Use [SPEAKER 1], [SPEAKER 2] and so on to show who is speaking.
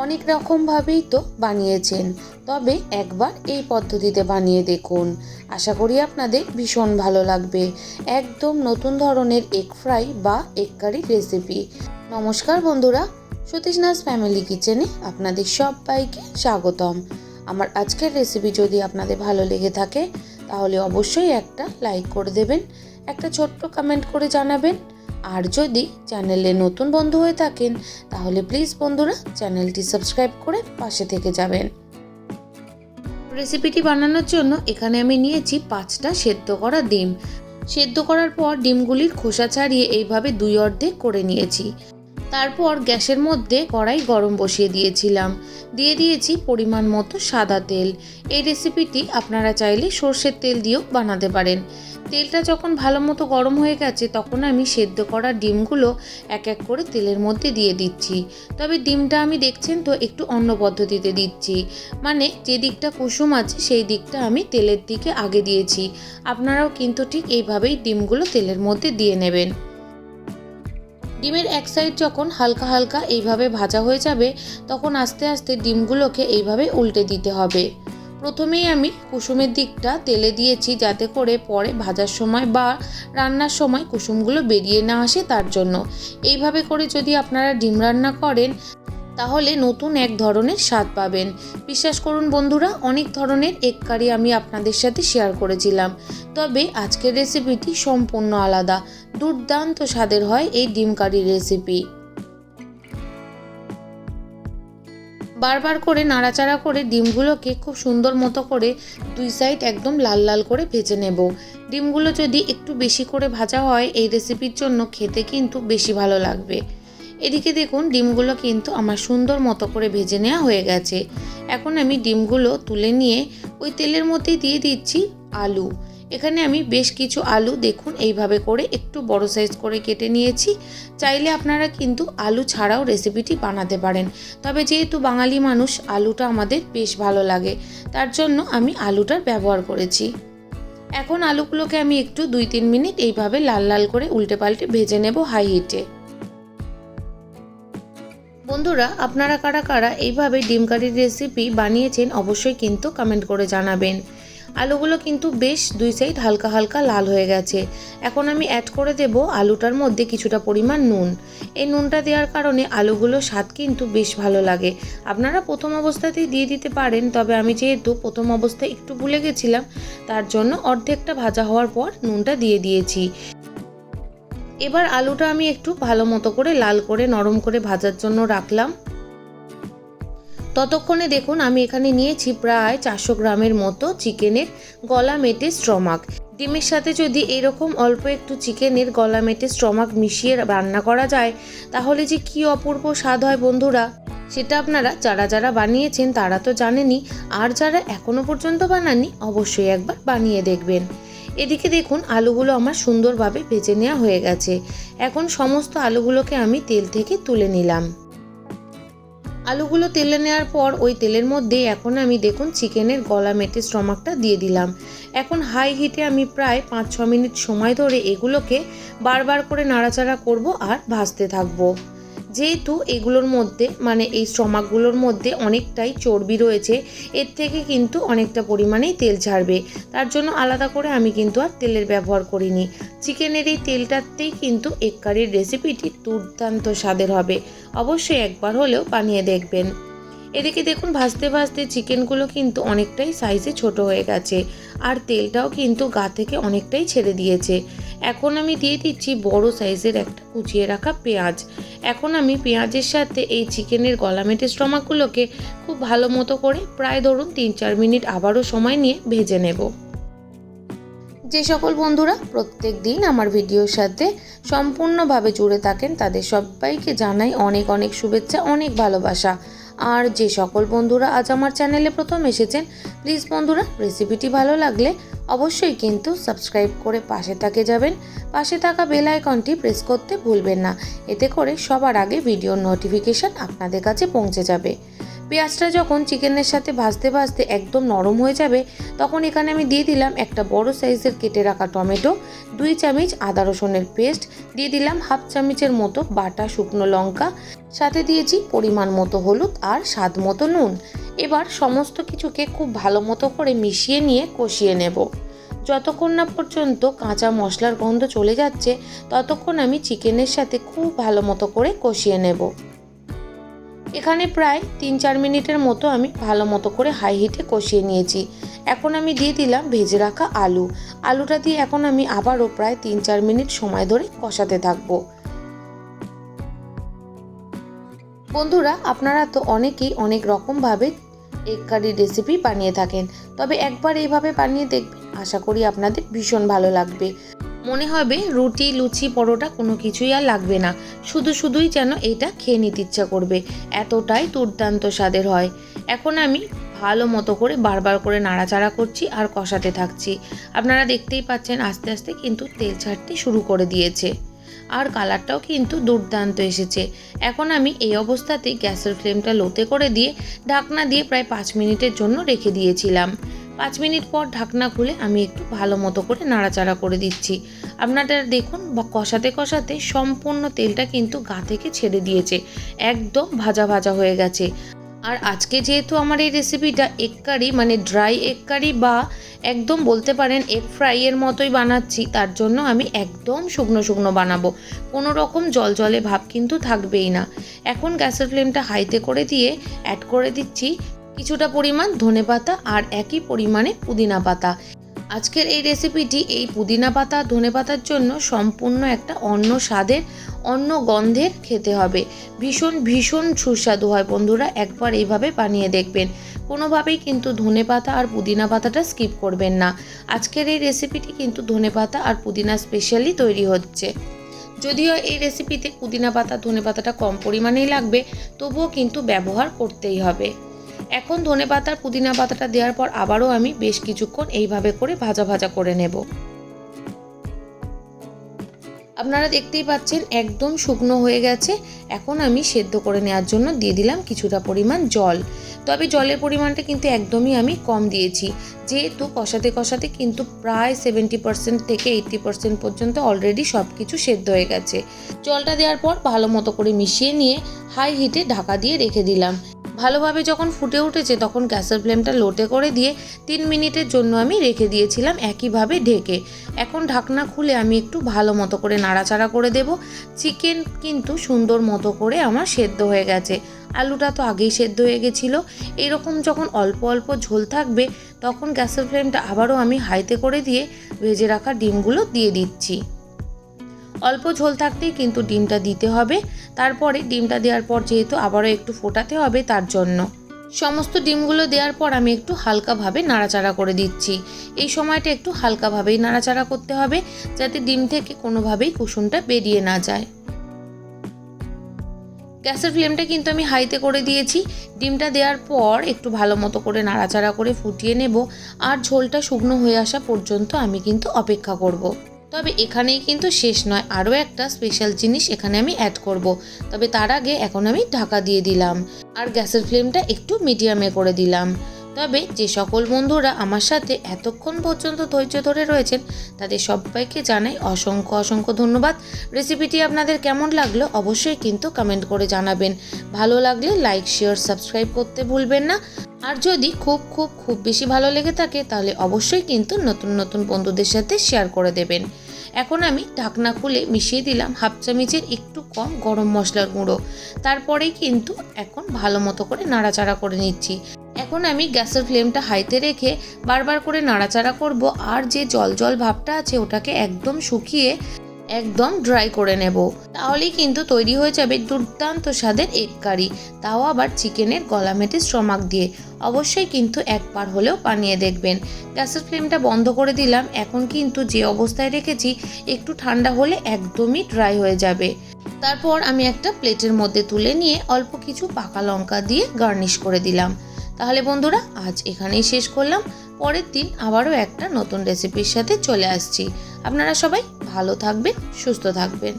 [SPEAKER 1] অনেক রকমভাবেই তো বানিয়েছেন, তবে একবার এই পদ্ধতিতে বানিয়ে দেখুন। আশা করি আপনাদের ভীষণ ভালো লাগবে। একদম নতুন ধরনের এগ ফ্রাই বা এগ কারি রেসিপি। নমস্কার বন্ধুরা, সতীশনাথ ফ্যামিলি কিচেনে আপনাদের সবাইকে স্বাগতম। আমার আজকের রেসিপি যদি আপনাদের ভালো লেগে থাকে তাহলে অবশ্যই একটা লাইক করে দেবেন, একটা ছোট্ট কমেন্ট করে জানাবেন। আর যদি চ্যানেলে নতুন বন্ধু হয়ে থাকেন তাহলে প্লিজ বন্ধুরা চ্যানেলটি সাবস্ক্রাইব করে পাশে থেকে যাবেন। রেসিপিটি বানানোর জন্য এখানে আমি নিয়েছি 5টা সেদ্ধ করা ডিম। সেদ্ধ করার পর ডিমগুলির খোসা ছাড়িয়ে এইভাবে 2 অর্ধেক করে নিয়েছি। তারপর গ্যাসের মধ্যে কড়াই গরম বসিয়ে দিয়েছিলাম। দিয়ে দিয়েছি পরিমাণ মতো সাদা তেল। এই রেসিপিটি আপনারা চাইলে সর্ষের তেল দিয়েও বানাতে পারেন। তেলটা যখন ভালো মতো গরম হয়ে গেছে তখন আমি সেদ্ধ করা ডিমগুলো এক এক করে তেলের মধ্যে দিয়ে দিচ্ছি। তবে ডিমটা আমি দেখছেন তো একটু অন্য পদ্ধতিতে দিচ্ছি, মানে যে দিকটা কুসুম আছে সেই দিকটা আমি তেলের দিকে আগে দিয়েছি। আপনারাও কিন্তু ঠিক এইভাবেই ডিমগুলো তেলের মধ্যে দিয়ে নেবেন। ডিমের এক সাইড যখন হালকা হালকা এইভাবে ভাজা হয়ে যাবে তখন আস্তে আস্তে ডিমগুলোকে এইভাবে উল্টে দিতে হবে। প্রথমেই আমি কুসুমের দিকটা তেলে দিয়েছি যাতে করে পরে ভাজার সময় বা রান্নার সময় কুসুমগুলো বেরিয়ে না আসে, তার জন্য। এইভাবে করে যদি আপনারা ডিম রান্না করেন তাহলে নতুন এক ধরনের স্বাদ পাবেন। বিশ্বাস করুন বন্ধুরা, অনেক ধরনের এগ কারি আমি আপনাদের সাথে শেয়ার করেছিলাম, তবে আজকের রেসিপিটি সম্পূর্ণ আলাদা। দুর্দান্ত স্বাদের হয় এই ডিম কারি রেসিপি। বারবার করে নাড়াচাড়া করে ডিমগুলোকে খুব সুন্দর মতো করে 2 সাইড একদম লাল লাল করে ভেজে নেব। ডিমগুলো যদি একটু বেশি করে ভাজা হয় এই রেসিপির জন্য খেতে কিন্তু বেশি ভালো লাগবে। এদিকে দেখুন ডিমগুলো কিন্তু আমার সুন্দর মতো করে ভেজে নেওয়া হয়ে গেছে। এখন আমি ডিমগুলো তুলে নিয়ে ওই তেলের মধ্যে দিয়ে দিচ্ছি আলু। এখানে আমি বেশ কিছু আলু দেখুন এইভাবে করে একটু বড় সাইজ করে কেটে নিয়েছি। চাইলে আপনারা কিন্তু আলু ছাড়াও রেসিপিটি বানাতে পারেন, তবে যেহেতু বাঙালি মানুষ আলুটা আমাদের বেশ ভালো লাগে তার জন্য আমি আলুটার ব্যবহার করেছি। এখন আলুগুলোকে আমি একটু 2-3 মিনিট এইভাবে লাল লাল করে উল্টে পাল্টে ভেজে নেব হাই হিটে। বন্ধুরা, আপনারা কারা কারা এইভাবে ডিম কারির রেসিপি বানিয়েছেন অবশ্যই কিন্তু কমেন্ট করে জানাবেন। আলুগুলো কিন্তু বেশ 2 সাইড হালকা হালকা লাল হয়ে গেছে। এখন আমি অ্যাড করে দেব আলুটার মধ্যে কিছুটা পরিমাণ নুন। এই নুনটা দেওয়ার কারণে আলুগুলোর স্বাদ কিন্তু বেশ ভালো লাগে। আপনারা প্রথম অবস্থাতেই দিয়ে দিতে পারেন, তবে আমি যেহেতু প্রথম অবস্থায় একটু ভুলে গেছিলাম তার জন্য অর্ধেকটা ভাজা হওয়ার পর নুনটা দিয়ে দিয়েছি। এবার আলুটা আমি একটু ভালো মতো করে লাল করে নরম করে ভাজার জন্য রাখলাম। ততক্ষণে দেখুন আমি এখানে নিয়েছি প্রায় 400 গ্রামের মতো চিকেনের গলা মেটে স্টমাক। ডিমের সাথে যদি এরকম অল্প একটু চিকেনের গলা মেটে স্টমাক মিশিয়ে রান্না করা যায় তাহলে যে কি অপূর্ব স্বাদ হয় বন্ধুরা, সেটা আপনারা যারা যারা বানিয়েছেন তারা তো জানেনই, আর যারা এখনো পর্যন্ত বানাননি অবশ্যই একবার বানিয়ে দেখবেন। এদিকে দেখুন আলুগুলো আমার সুন্দরভাবে ভেজে নেওয়া হয়ে গেছে। এখন সমস্ত আলুগুলোকে আমি তেল থেকে তুলে নিলাম। আলুগুলো তেলে নেওয়ার পর ওই তেলের মধ্যে এখন আমি দেখুন চিকেনের গলা মেটে স্টমাকটা দিয়ে দিলাম। এখন হাই হিটে আমি প্রায় 5-6 মিনিট সময় ধরে এগুলোকে বারবার করে নাড়াচাড়া করব আর ভাজতে থাকবো। যেহেতু এগুলোর মধ্যে মানে এই স্টমাকগুলোর মধ্যে অনেকটাই চর্বি রয়েছে, এর থেকে কিন্তু অনেকটা পরিমাণেই তেল ছাড়বে, তার জন্য আলাদা করে আমি কিন্তু আর তেলের ব্যবহার করিনি। চিকেনের এই তেলটাতেই কিন্তু এগ কারির রেসিপিটি দুর্দান্ত স্বাদের হবে। অবশ্যই একবার হলেও বানিয়ে দেখবেন। এদিকে দেখুন ভাজতে ভাজতে চিকেনগুলো কিন্তু অনেকটাই সাইজে ছোট হয়ে গেছে আর তেলটাও কিন্তু গা থেকে অনেকটাই ছেড়ে দিয়েছে। এখন আমি দিয়ে দিচ্ছি বড় সাইজের একটা কুচিয়ে রাখা পেঁয়াজ। এখন আমি পেঁয়াজের সাথে এই চিকেনের গলা মেটে স্টমাকগুলোকে খুব ভালো মতো করে প্রায় ধরুন 3-4 মিনিট আবারও সময় নিয়ে ভেজে নেব। যে সকল বন্ধুরা প্রত্যেক দিন আমার ভিডিওর সাথে সম্পূর্ণভাবে জুড়ে থাকেন তাদের সবাইকে জানাই অনেক অনেক শুভেচ্ছা, অনেক ভালোবাসা। আর যে সকল বন্ধুরা আজ আমার চ্যানেলে প্রথম এসেছেন প্লিজ বন্ধুরা রেসিপিটি ভালো লাগলে অবশ্যই কিন্তু সাবস্ক্রাইব করে পাশে থেকে যাবেন। পাশে থাকা বেল আইকনটি প্রেস করতে ভুলবেন না, এতে করে সবার আগে ভিডিওর নোটিফিকেশন আপনাদের কাছে পৌঁছে যাবে। পেঁয়াজটা যখন চিকেনের সাথে ভাজতে ভাজতে একদম নরম হয়ে যাবে, তখন এখানে আমি দিয়ে দিলাম একটা বড় সাইজের কেটে রাখা টমেটো, 2 চামচ আদা রসুনের পেস্ট, দিয়ে দিলাম হাফ চামচের মতো বাটা শুকনো লঙ্কা, সাথে দিয়েছি পরিমাণ মতো হলুদ আর স্বাদ মতো নুন। এবার সমস্ত কিছুকে খুব ভালো মতো করে মিশিয়ে নিয়ে কষিয়ে নেব। যতক্ষণ না পর্যন্ত কাঁচা মশলার গন্ধ চলে যাচ্ছে, ততক্ষণ আমি চিকেনের সাথে খুব ভালো মতো করে কষিয়ে নেব। এখানে প্রায় 3-4 মিনিটের মতো আমি ভালো মতো করে হাই হিটে কষিয়ে নিয়েছি। এখন আমি দিয়ে দিলাম ভেজে রাখা আলুটা দিয়ে এখন আমি আবারও প্রায় 3-4 মিনিট সময় ধরে কষাতে থাকবো। বন্ধুরা, আপনারা তো অনেকেই অনেক রকমভাবে এগ কারির রেসিপি বানিয়ে থাকেন, তবে একবার এইভাবে বানিয়ে দেখবেন, আশা করি আপনাদের ভীষণ ভালো লাগবে। মনে হবে রুটি, লুচি, পরোটা কোনো কিছুই আর লাগবে না, শুধুই যেন এটা খেয়ে নিতে ইচ্ছা করবে, এতটাই দুর্দান্ত স্বাদের হয়। এখন আমি ভালো মতো করে বারবার করে নাড়াচাড়া করছি আর কষাতে থাকছি। আপনারা দেখতেই পাচ্ছেন আস্তে আস্তে কিন্তু তেল ছাড়তে শুরু করে দিয়েছে আর কালারটাও কিন্তু দুর্দান্ত এসেছে। এখন আমি এই অবস্থাতে গ্যাসের ফ্লেমটা লোতে করে দিয়ে ঢাকনা দিয়ে প্রায় 5 মিনিটের জন্য রেখে দিয়েছিলাম। 5 মিনিট পর ঢাকনা খুলে আমি একটু ভালো মতো করে নাড়াচাড়া করে দিচ্ছি। আপনারা দেখুন, কষাতে কষাতে সম্পূর্ণ তেলটা কিন্তু গা থেকে ছেড়ে দিয়েছে, একদম ভাজা ভাজা হয়ে গেছে। আর আজকে যেহেতু আমার এই রেসিপিটা এগ কারি মানে ড্রাই এগ কারি বা একদম বলতে পারেন এগ ফ্রাইয়ের মতোই বানাচ্ছি, তার জন্য আমি একদম শুকনো বানাবো, কোনো রকম জলজলে ভাব কিন্তু থাকবেই না। এখন গ্যাসের ফ্লেমটা হাইতে করে দিয়ে অ্যাড করে দিচ্ছি কিছুটা পরিমাণ ধনেপাতা আর একই পরিমাণে পুদিনা পাতা। আজকের এই রেসিপিটি এই পুদিনা পাতা ধনেপাতার জন্য সম্পূর্ণ একটা অন্য স্বাদের, অন্য গন্ধের খেতে হবে। ভীষণ সুস্বাদু হয় বন্ধুরা, একবার এইভাবে বানিয়ে দেখবেন। কোনোভাবেই কিন্তু ধনেপাতা আর পুদিনা পাতাটা স্কিপ করবেন না। আজকের এই রেসিপিটি কিন্তু ধনেপাতা আর পুদিনা স্পেশালি তৈরি হচ্ছে। যদিও এই রেসিপিতে পুদিনা পাতা ধনেপাতাটা কম পরিমাণেই লাগবে, তবুও কিন্তু ব্যবহার করতেই হবে। এখন ধনেপাতার পুদিনা পাতাটা দেওয়ার পর আবারও আমি বেশ কিছুক্ষণ এইভাবে করে ভাজা করে নেব। আপনারা দেখতেই পাচ্ছেন একদম শুকনো হয়ে গেছে। এখন আমি সেদ্ধ করে নেওয়ার জন্য দিয়ে দিলাম কিছুটা পরিমাণ জল, তবে জলের পরিমাণটা কিন্তু একদমই আমি কম দিয়েছি, যেহেতু কষাতে কিন্তু প্রায় 70% থেকে 80% পর্যন্ত অলরেডি সব কিছু সেদ্ধ হয়ে গেছে। জলটা দেওয়ার পর ভালো মতো করে মিশিয়ে নিয়ে হাই হিটে ঢাকা দিয়ে রেখে দিলাম। ভালোভাবে যখন ফুটে উঠেছে তখন গ্যাসের ফ্লেমটা লোতে করে দিয়ে 3 মিনিটের জন্য আমি রেখে দিয়েছিলাম একইভাবে ঢেকে। এখন ঢাকনা খুলে আমি একটু ভালো মতো করে নাড়াচাড়া করে দেব। চিকেন কিন্তু সুন্দর মতো করে আমার সেদ্ধ হয়ে গেছে, আলুটা তো আগেই সেদ্ধ হয়ে গেছিলো। এইরকম যখন অল্প অল্প ঝোল থাকবে তখন গ্যাসের ফ্লেমটা আবারও আমি হাইতে করে দিয়ে ভেজে রাখা ডিমগুলো দিয়ে দিচ্ছি। অল্প ঝোল থাকতেই কিন্তু ডিমটা দিতে হবে। তারপরে ডিমটা দেওয়ার পর যেহেতু আবারও একটু ফোটাতে হবে, তার জন্য সমস্ত ডিমগুলো দেওয়ার পর আমি একটু হালকাভাবে নাড়াচাড়া করে দিচ্ছি। এই সময়টা একটু হালকাভাবেই নাড়াচাড়া করতে হবে, যাতে ডিম থেকে কোনোভাবেই কুসুমটা বেরিয়ে না যায়। গ্যাসের ফ্লেমটা কিন্তু আমি হাইতে করে দিয়েছি। ডিমটা দেওয়ার পর একটু ভালো মতো করে নাড়াচাড়া করে ফুটিয়ে নেব, আর ঝোলটা শুকনো হয়ে আসা পর্যন্ত আমি কিন্তু অপেক্ষা করব। তবে এখানেই কিন্তু শেষ নয়, আরও একটা স্পেশাল জিনিস এখানে আমি অ্যাড করব। তবে তার আগে এখন আমি ঢাকা দিয়ে দিলাম আর গ্যাসের ফ্লেমটা একটু মিডিয়ামে করে দিলাম। তবে যে সকল বন্ধুরা আমার সাথে এতক্ষণ পর্যন্ত ধৈর্য ধরে রয়েছেন, তাদের সবাইকে জানাই অসংখ্য ধন্যবাদ। রেসিপিটি আপনাদের কেমন লাগলো অবশ্যই কিন্তু কমেন্ট করে জানাবেন। ভালো লাগলে লাইক, শেয়ার, সাবস্ক্রাইব করতে ভুলবেন না। আর যদি খুব বেশি ভালো লেগে থাকে তাহলে অবশ্যই কিন্তু নতুন বন্ধুদের সাথে শেয়ার করে দেবেন। এখন আমি ঢাকনা খুলে মিশিয়ে দিলাম হাফ চামচের একটু কম গরম মশলার গুঁড়ো। তারপরেই কিন্তু এখন ভালো মতো করে নাড়াচাড়া করে নিচ্ছি। এখন আমি গ্যাসের ফ্লেমটা হাইতে রেখে বারবার করে নাড়াচাড়া করব, আর যে জল ভাবটা আছে ওটাকে একদম শুকিয়ে একদম ড্রাই করে নেব। তাহলেই কিন্তু তৈরি হয়ে যাবে দুর্দান্ত স্বাদের এগ কারি, তাও আবার চিকেনের গলা মেটে স্টমাক দিয়ে। অবশ্যই কিন্তু একবার হলেও বানিয়ে দেখবেন। গ্যাসের ফ্লেমটা বন্ধ করে দিলাম। এখন কিন্তু যে অবস্থায় রেখেছি একটু ঠান্ডা হলে একদমই ড্রাই হয়ে যাবে। তারপর আমি একটা প্লেটের মধ্যে তুলে নিয়ে অল্প কিছু পাকা লঙ্কা দিয়ে গার্নিশ করে দিলাম। তাহলে বন্ধুরা, আজ এখানেই শেষ করলাম। পরের দিন আবারও একটা নতুন রেসিপির সাথে চলে আসছি। আপনারা সবাই ভালো থাকবেন, সুস্থ থাকবেন।